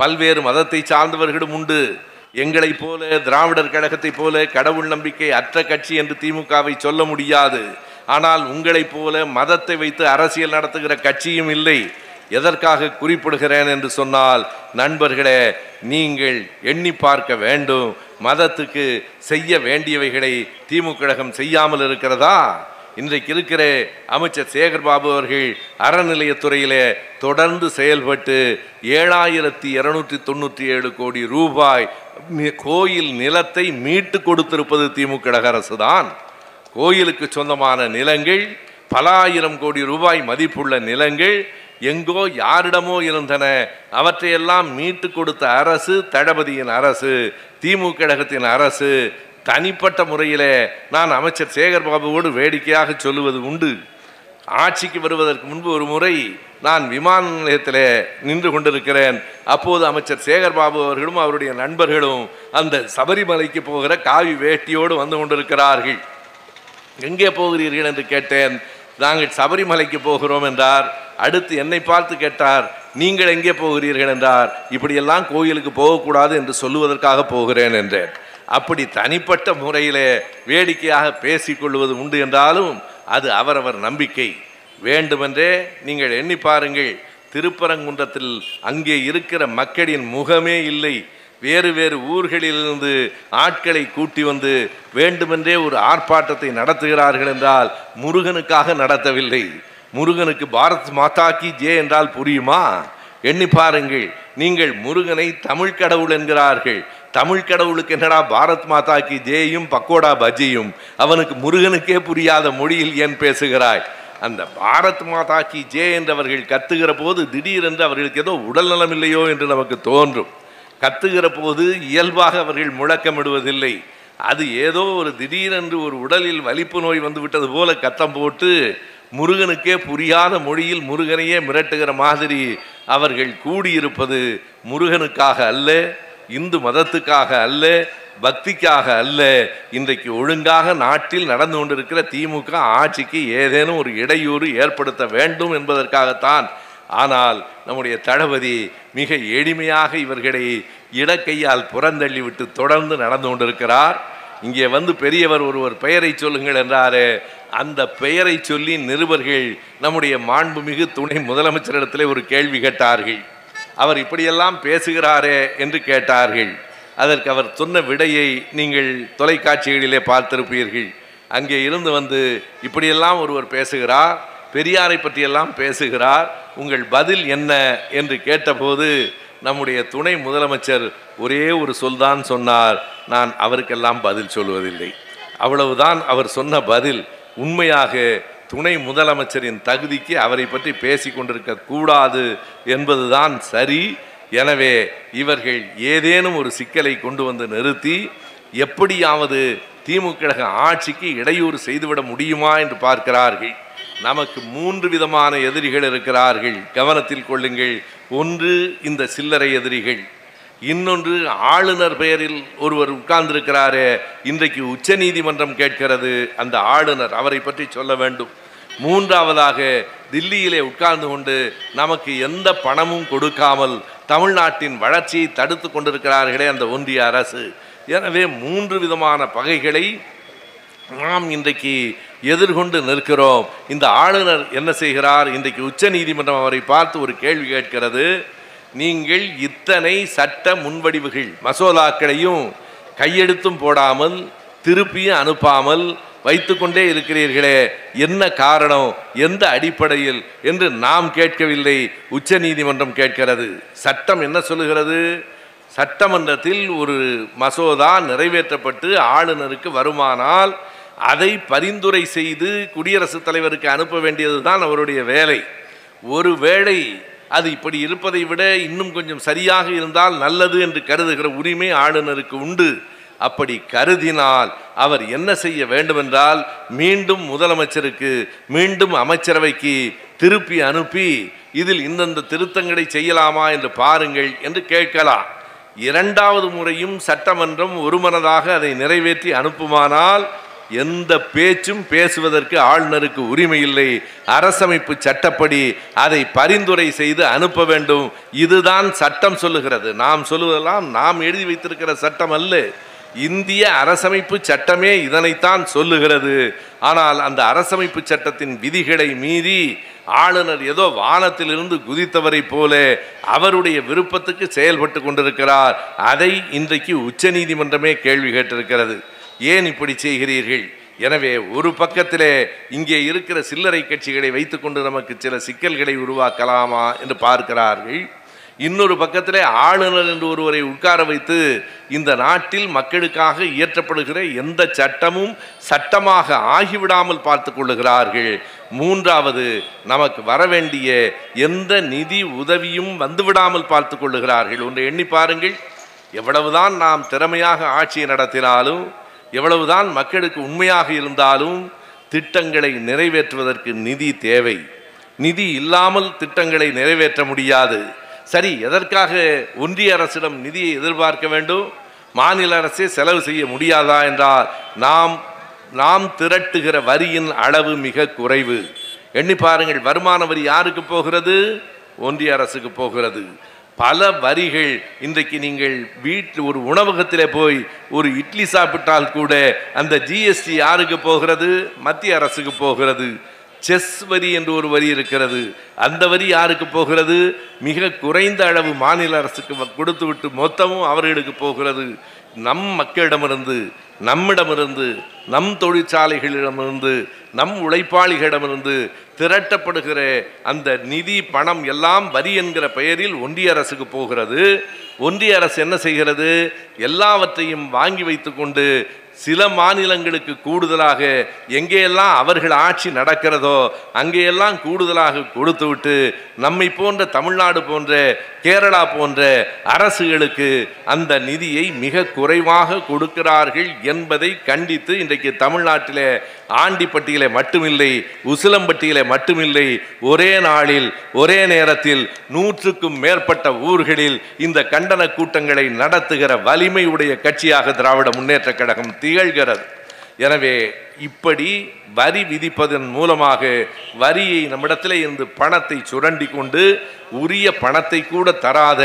பல்வேறு மதத்தை சார்ந்தவர்களும் உண்டு. எங்களைப் போல திராவிடர் கழகத்தை போல கடவுள் நம்பிக்கை அற்ற கட்சி என்று திமுகவை சொல்ல முடியாது. ஆனால் உங்களைப் போல மதத்தை வைத்து அரசியல் நடத்துகிற கட்சியும் இல்லை. எதற்காக குறிப்பிடுகிறேன் என்று சொன்னால், நண்பர்களே, நீங்கள் எண்ணி பார்க்க வேண்டும். மதத்துக்கு செய்ய வேண்டியவைகளை திமுக கழகம் செய்யாமல் இருக்கிறதா? இன்றைக்கு இருக்கிற அமைச்சர் சேகர்பாபு அவர்கள் அறநிலையத்துறையிலே தொடர்ந்து செயல்பட்டு 7297 கோடி ரூபாய் கோயில் நிலத்தை மீட்டு கொடுத்திருப்பது திமுக கழக அரசு தான். கோயிலுக்கு சொந்தமான நிலங்கள், பல ஆயிரம் கோடி ரூபாய் மதிப்புள்ள நிலங்கள் எங்கோ யாரிடமோ இருந்தன. அவற்றையெல்லாம் மீட்டு கொடுத்த அரசு தளபதியின் அரசு, திமுக கழகத்தின் அரசு. தனிப்பட்ட முறையில் நான் அமைச்சர் சேகர்பாபுவோடு வேடிக்கையாக சொல்லுவது உண்டு. ஆட்சிக்கு வருவதற்கு முன்பு ஒரு முறை நான் விமான நிலையத்தில் நின்று கொண்டிருக்கிறேன். அப்போது அமைச்சர் சேகர்பாபு அவர்களும் அவருடைய நண்பர்களும் அந்த சபரிமலைக்கு போகிற காவி வேட்டியோடு வந்து கொண்டிருக்கிறார்கள். எங்கே போகிறீர்கள் என்று கேட்டேன். நாங்கள் சபரிமலைக்கு போகிறோம் என்றார். அடுத்து என்னை பார்த்து கேட்டார், நீங்கள் எங்கே போகிறீர்கள் என்றார். இப்படியெல்லாம் கோயிலுக்கு போகக்கூடாது என்று சொல்லுவதற்காக போகிறேன் என்றேன். அப்படி தனிப்பட்ட முறையில் வேடிக்கையாக பேசிக்கொள்வது உண்டு என்றாலும் அது அவரவர் நம்பிக்கை. வேண்டுமென்றே நீங்கள் எண்ணி பாருங்கள், திருப்பரங்குன்றத்தில் அங்கே இருக்கிற மக்களின் முகமே இல்லை. வேறு வேறு ஊர்களிலிருந்து ஆட்களை கூட்டி வந்து வேண்டுமென்றே ஒரு ஆர்ப்பாட்டத்தை நடத்துகிறார்கள் என்றால் முருகனுக்காக நடத்தவில்லை. முருகனுக்கு பாரத் மாதா கி ஜெய் என்றால் புரியுமா? எண்ணி பாருங்கள். நீங்கள் முருகனை தமிழ் கடவுள் என்கிறார்கள். தமிழ் கடவுளுக்கு என்னடா பாரத் மாதா கி ஜெயும் பக்கோடா பஜ்ஜியும்? அவனுக்கு முருகனுக்கே புரியாத மொழியில் ஏன் பேசுகிறாய்? அந்த பாரத் மாதா கி ஜெய் என்றவர்கள் கத்துகிற போது திடீரென்று அவர்களுக்கு ஏதோ உடல்நலம் இல்லையோ என்று நமக்கு தோன்றும். கத்துகிற போது இயல்பாக அவர்கள் முழக்கமிடுவதில்லை. அது ஏதோ ஒரு திடீரென்று ஒரு உடலில் வலிப்பு நோய் வந்து விட்டது போல கத்தம் போட்டு முருகனுக்கே புரியாத மொழியில் முருகனையே மிரட்டுகிற மாதிரி அவர்கள் கூடியிருப்பது முருகனுக்காக அல்ல, இந்து மதத்துக்காக அல்ல, பக்திக்காக அல்ல. இன்றைக்கு ஒழுங்காக நாட்டில் நடந்து கொண்டிருக்கிற திமுக ஆட்சிக்கு ஏதேனும் ஒரு இடையூறு ஏற்படுத்த வேண்டும் என்பதற்காகத்தான். ஆனால் நம்முடைய தளபதி மிக எளிமையாக இவர்களை இடக்கையால் புறந்தள்ளிவிட்டு தொடர்ந்து நடந்து கொண்டிருக்கிறார். இங்கே வந்து பெரியவர் ஒருவர் பெயரை சொல்லுங்கள் என்றாரே, அந்த பெயரை சொல்லி நிருபர்கள் நம்முடைய மாண்புமிகு துணை முதலமைச்சரிடத்திலே ஒரு கேள்வி கேட்டார்கள். அவர் இப்படியெல்லாம் பேசுகிறாரே என்று கேட்டார்கள். அதற்கு அவர் சொன்ன விடையை நீங்கள் தொலைக்காட்சிகளிலே பார்த்திருப்பீர்கள். அங்கே இருந்து வந்து இப்படியெல்லாம் ஒருவர் பேசுகிறார், பெரியாரை பற்றியெல்லாம் பேசுகிறார், உங்கள் பதில் என்ன என்று கேட்டபோது நம்முடைய துணை முதலமைச்சர் ஒரே ஒரு சொல்தான் சொன்னார், நான் அவருக்கெல்லாம் பதில் சொல்வதில்லை. அவ்வளவுதான் அவர் சொன்ன பதில். உண்மையாக துணை முதலமைச்சரின் தகுதிக்கு அவரை பற்றி பேசி கொண்டிருக்க கூடாது என்பதுதான் சரி. எனவே இவர்கள் ஏதேனும் ஒரு சிக்கலை கொண்டு வந்து நிறுத்தி எப்படியாவது திமுக கழக ஆட்சிக்கு இடையூறு செய்துவிட முடியுமா என்று பார்க்கிறார்கள். நமக்கு 3 விதமான எதிரிகள் இருக்கிறார்கள், கவனத்தில் கொள்ளுங்கள். ஒன்று இந்த சில்லறை எதிரிகள், இன்னொன்று ஆளுநர் பெயரில் ஒருவர் உட்கார்ந்திருக்கிறாரே, இன்றைக்கு உச்ச நீதிமன்றம் கேட்கிறது அந்த ஆளுநர், அவரை பற்றி சொல்ல வேண்டும். மூன்றாவதாக தில்லியிலே உட்கார்ந்து கொண்டு நமக்கு எந்த பணமும் கொடுக்காமல் தமிழ்நாட்டின் வளர்ச்சியை தடுத்து கொண்டிருக்கிறார்களே அந்த ஒன்றிய அரசு. எனவே 3 விதமான பகைகளை நாம் இன்றைக்கு எதிர்கொண்டு நிற்கிறோம். இந்த ஆளுநர் என்ன செய்கிறார்? இன்றைக்கு உச்ச நீதிமன்றம் அவரை பார்த்து ஒரு கேள்வி கேட்கிறது. நீங்கள் இத்தனை சட்ட முன்வடிவுகள் மசோதாக்களையும் கையெழுத்தும் போடாமல் திருப்பியும் அனுப்பாமல் வைத்துக்கொண்டே இருக்கிறீர்களே, என்ன காரணம், எந்த அடிப்படையில் என்று நாம் கேட்கவில்லை, உச்ச நீதிமன்றம் கேட்கிறது. சட்டம் என்ன சொல்லுகிறது? சட்டமன்றத்தில் ஒரு மசோதா நிறைவேற்றப்பட்டு ஆளுநருக்கு வருமானால் அதை பரிந்துரை செய்து குடியரசுத் தலைவருக்கு அனுப்ப வேண்டியதுதான் அவருடைய வேலை. ஒருவேளை அது இப்படி இருப்பதை விட இன்னும் கொஞ்சம் சரியாக இருந்தால் நல்லது என்று கருதுகிற உரிமை ஆளுநருக்கு உண்டு. அப்படி கருதினால் அவர் என்ன செய்ய வேண்டுமென்றால் மீண்டும் முதலமைச்சருக்கு, மீண்டும் அமைச்சரவைக்கு திருப்பி அனுப்பி இதில் இந்தந்த திருத்தங்களை செய்யலாமா என்று பாருங்கள் என்று கேட்கலாம். 2வது முறையும் சட்டமன்றம் ஒருமனதாக அதை நிறைவேற்றி அனுப்புமானால் எந்த பேச்சும் பேசுவதற்கு ஆளுநருக்கு உரிமை இல்லை. அரசமைப்பு சட்டப்படி அதை பரிந்துரை செய்து அனுப்ப வேண்டும். இதுதான் சட்டம் சொல்லுகிறது. நாம் சொல்லுவதெல்லாம் நாம் எழுதி வைத்திருக்கிற சட்டம் அல்ல, இந்திய அரசமைப்பு சட்டமே இதனைத்தான் சொல்லுகிறது. ஆனால் அந்த அரசமைப்பு சட்டத்தின் விதிகளை மீறி ஆளுநர் ஏதோ வானத்திலிருந்து குதித்தவரை போல அவருடைய விருப்பத்துக்கு செயல்பட்டு கொண்டிருக்கிறார். அதை இன்றைக்கு உச்ச நீதிமன்றமே கேள்வி கேட்டிருக்கிறது. ஏன் இப்படி செய்கிறீர்கள்? எனவே ஒரு பக்கத்திலே இங்கே இருக்கிற சில்லறை கட்சிகளை வைத்துக்கொண்டு நமக்கு சில சிக்கல்களை உருவாக்கலாமா என்று பார்க்கிறார்கள். இன்னொரு பக்கத்திலே ஆளுநர் என்று ஒருவரை உட்கார வைத்து இந்த நாட்டில் மக்களுக்காக இயற்றப்படுகிற எந்த சட்டமும் சட்டமாக ஆகிவிடாமல் பார்த்து கொள்ளுகிறார்கள். மூன்றாவது, நமக்கு வரவேண்டிய எந்த நிதி உதவியும் வந்துவிடாமல் பார்த்து கொள்ளுகிறார்கள். ஒன்றை எண்ணி பாருங்கள், எவ்வளவுதான் நாம் திறமையாக ஆட்சியை நடத்தினாலும், எவ்வளவுதான் மக்களுக்கு உண்மையாக இருந்தாலும், திட்டங்களை நிறைவேற்றுவதற்கு நிதி தேவை. நிதி இல்லாமல் திட்டங்களை நிறைவேற்ற முடியாது. சரி, எதற்காக ஒன்றிய அரசிடம் நிதியை எதிர்பார்க்க வேண்டும்? மாநில அரசே செலவு செய்ய முடியாதா என்றால், நாம் திரட்டுகிற வரியின் அளவு மிக குறைவு. எண்ணி பாருங்கள், வருமான வரி யாருக்கு போகிறது? ஒன்றிய அரசுக்கு போகிறது. பல வரிகள் இன்றைக்கு நீங்கள் வீட்டில் ஒரு உணவகத்திலே போய் ஒரு இட்லி சாப்பிட்டால் கூட அந்த ஜிஎஸ்டி யாருக்கு போகிறது? மத்திய அரசுக்கு போகிறது. செஸ் வரி என்று ஒரு வரி இருக்கிறது, அந்த வரி யாருக்கு போகிறது? மிக குறைந்த அளவு மாநில அரசுக்கு கொடுத்துவிட்டு மொத்தமும் அவர்களுக்கு போகிறது. நம் மக்களிடமிருந்து, நம்மிடமிருந்து, நம் தொழிற்சாலைகளிடமிருந்து, நம் உழைப்பாளிகளிடமிருந்து திரட்டப்படுகிற அந்த நிதி பணம் எல்லாம் வரி என்கிற பெயரில் ஒன்றிய அரசுக்கு போகிறது. ஒன்றிய அரசு என்ன செய்கிறது? எல்லாவற்றையும் வாங்கி வைத்து கொண்டு சில மாநிலங்களுக்கு கூடுதலாக எங்கேயெல்லாம் அவர்கள் ஆட்சி நடக்கிறதோ அங்கேயெல்லாம் கூடுதலாக கொடுத்துவிட்டு நம்மை போன்ற தமிழ்நாடு போன்ற கேரளா போன்ற அரசுகளுக்கு அந்த நிதியை மிக குறைவாக கொடுக்கிறார்கள் என்பதை கண்டித்து இன்றைக்கு தமிழ்நாட்டிலே ஆண்டிப்பட்டியிலே மட்டுமில்லை, உசிலம்பட்டியிலே மட்டுமில்லை, ஒரே நாளில் ஒரே நேரத்தில் 100க்கும் மேற்பட்ட ஊர்களில் இந்த கண்டன கூட்டங்களை நடத்துகிற வலிமை உடைய கட்சியாக திராவிட முன்னேற்ற கழகம் திகழ்கிறது. எனவே இப்படி வரி விதிப்பதன் மூலமாக வரியை நம்மிடத்திலே இருந்து பணத்தை சுரண்டி கொண்டு உரிய பணத்தை கூட தராத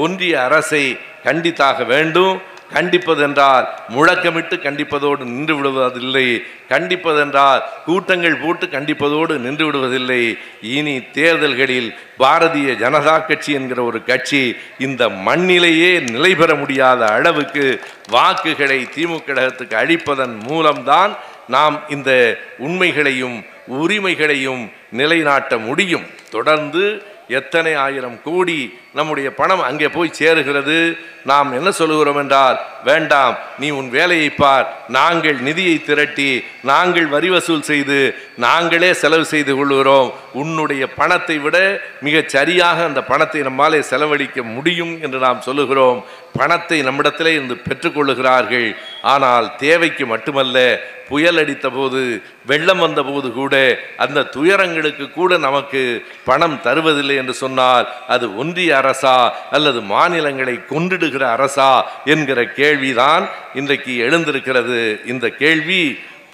ஒன்றிய அரசை கண்டித்தாக வேண்டும். கண்டிப்பதென்றால் முழக்கமிட்டு கண்டிப்பதோடு நின்று விடுவதில்லை. கண்டிப்பதென்றால் கூட்டங்கள் போட்டு கண்டிப்பதோடு நின்று விடுவதில்லை. இனி தேர்தல்களில் பாரதிய ஜனதா கட்சி என்கிற ஒரு கட்சி இந்த மண்ணிலேயே நிலை பெற முடியாத அளவுக்கு வாக்குகளை திமுக கழகத்துக்கு அளிப்பதன் மூலம்தான் நாம் இந்த உண்மைகளையும் உரிமைகளையும் நிலைநாட்ட முடியும். தொடர்ந்து எத்தனை ஆயிரம் கோடி நம்முடைய பணம் அங்கே போய் சேருகிறது. நாம் என்ன சொல்லுகிறோம் என்றால், வேண்டாம், நீ உன் வேலையை பார், நாங்கள் நிதியை திரட்டி நாங்கள் வரி வசூல் செய்து நாங்களே செலவு செய்து கொள்கிறோம், உன்னுடைய பணத்தை விட மிகச் சரியாக அந்த பணத்தை நம்மாலே செலவழிக்க முடியும் என்று நாம் சொல்லுகிறோம். பணத்தை நம்மிடத்திலே இருந்து பெற்றுக்கொள்ளுகிறார்கள். ஆனால் தேவைக்கு மட்டுமல்ல, புயல் அடித்த போது, வெள்ளம் வந்த போது கூட அந்த துயரங்களுக்கு கூட நமக்கு பணம் தருவதில்லை என்று சொன்னால் அது ஒன்றிய அரசா அல்லது மாநிலங்களை கொண்டிடுகிற அரசா என்கிற கேள்விதான் இன்றைக்கு எழுந்திருக்கிறது. இந்த கேள்வி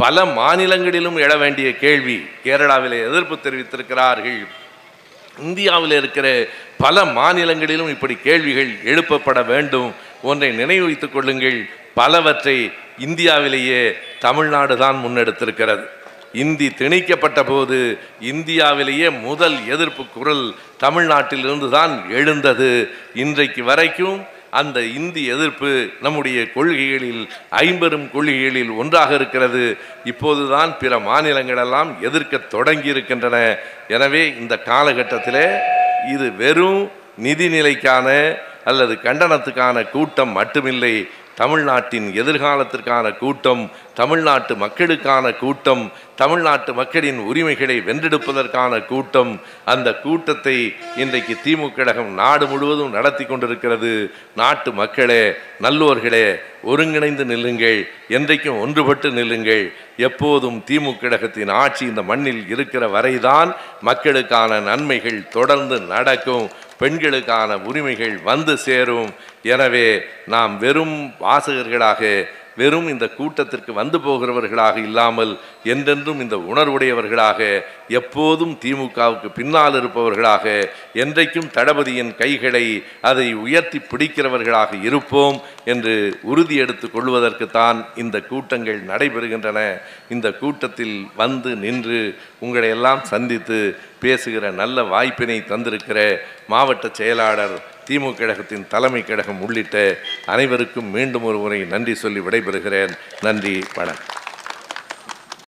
பல மாநிலங்களிலும் எழ வேண்டிய கேள்வி. கேரளாவிலே எதிர்ப்பு தெரிவித்திருக்கிறார்கள். இந்தியாவில் இருக்கிற பல மாநிலங்களிலும் இப்படி கேள்விகள் எழுப்பப்பட வேண்டும். ஒன்றை நினைவு வைத்துக் கொள்ளுங்கள், பலவற்றை இந்தியாவிலேயே தமிழ்நாடு தான் முன்னெடுத்திருக்கிறது. இந்தி திணிக்கப்பட்ட போது இந்தியாவிலேயே முதல் எதிர்ப்பு குரல் தமிழ்நாட்டிலிருந்து தான் எழுந்தது. இன்றைக்கு வரைக்கும் அந்த இந்தி எதிர்ப்பு நம்முடைய கொள்கைகளில் 50 கொள்கைகளில் ஒன்றாக இருக்கிறது. இப்போதுதான் பிற மாநிலங்களெல்லாம் எதிர்க்க தொடங்கி இருக்கின்றன. எனவே இந்த காலகட்டத்தில் இது வெறும் நிதிநிலைக்கான அல்லது கண்டனத்துக்கான கூட்டம் மட்டுமில்லை, தமிழ்நாட்டின் எதிர்காலத்திற்கான கூட்டம், தமிழ்நாட்டு மக்களுக்கான கூட்டம், தமிழ்நாட்டு மக்களின் உரிமைகளை வென்றெடுப்பதற்கான கூட்டம். அந்த கூட்டத்தை இன்றைக்கு திமுக கழகம் நாடு முழுவதும் நடத்தி கொண்டிருக்கிறது. நாட்டு மக்களே, நல்லோர்களே, ஒருங்கிணைந்து நில்லுங்கள், என்றைக்கும் ஒன்றுபட்டு நில்லுங்கள். எப்போதும் திமுக கழகத்தின் ஆட்சி இந்த மண்ணில் இருக்கிற வரைதான் மக்களுக்கான நன்மைகள் தொடர்ந்து நடக்கும், பெண்களுக்கான உரிமைகள் வந்து சேரும். எனவே நாம் வெறும் வாசகர்களாக, வெறும் இந்த கூட்டத்திற்கு வந்து போகிறவர்களாக இல்லாமல் என்றென்றும் இந்த உணர்வுடையவர்களாக, எப்போதும் திமுகவுக்கு பின்னால் இருப்பவர்களாக, என்றைக்கும் தளபதியின் கைகளை அதை உயர்த்தி பிடிக்கிறவர்களாக இருப்போம் என்று உறுதி எடுத்துக் கொள்வதற்குத்தான் இந்த கூட்டங்கள் நடைபெறுகின்றன. இந்த கூட்டத்தில் வந்து நின்று உங்களை எல்லாம் சந்தித்து பேசுகிற நல்ல வாய்ப்பினை தந்திருக்கிற மாவட்ட செயலாளர், திமுக கழகத்தின் தலைமை கழகம் உள்ளிட்ட அனைவருக்கும் மீண்டும் ஒரு முறை நன்றி சொல்லி விடைபெறுகிறேன். நன்றி, வணக்கம்.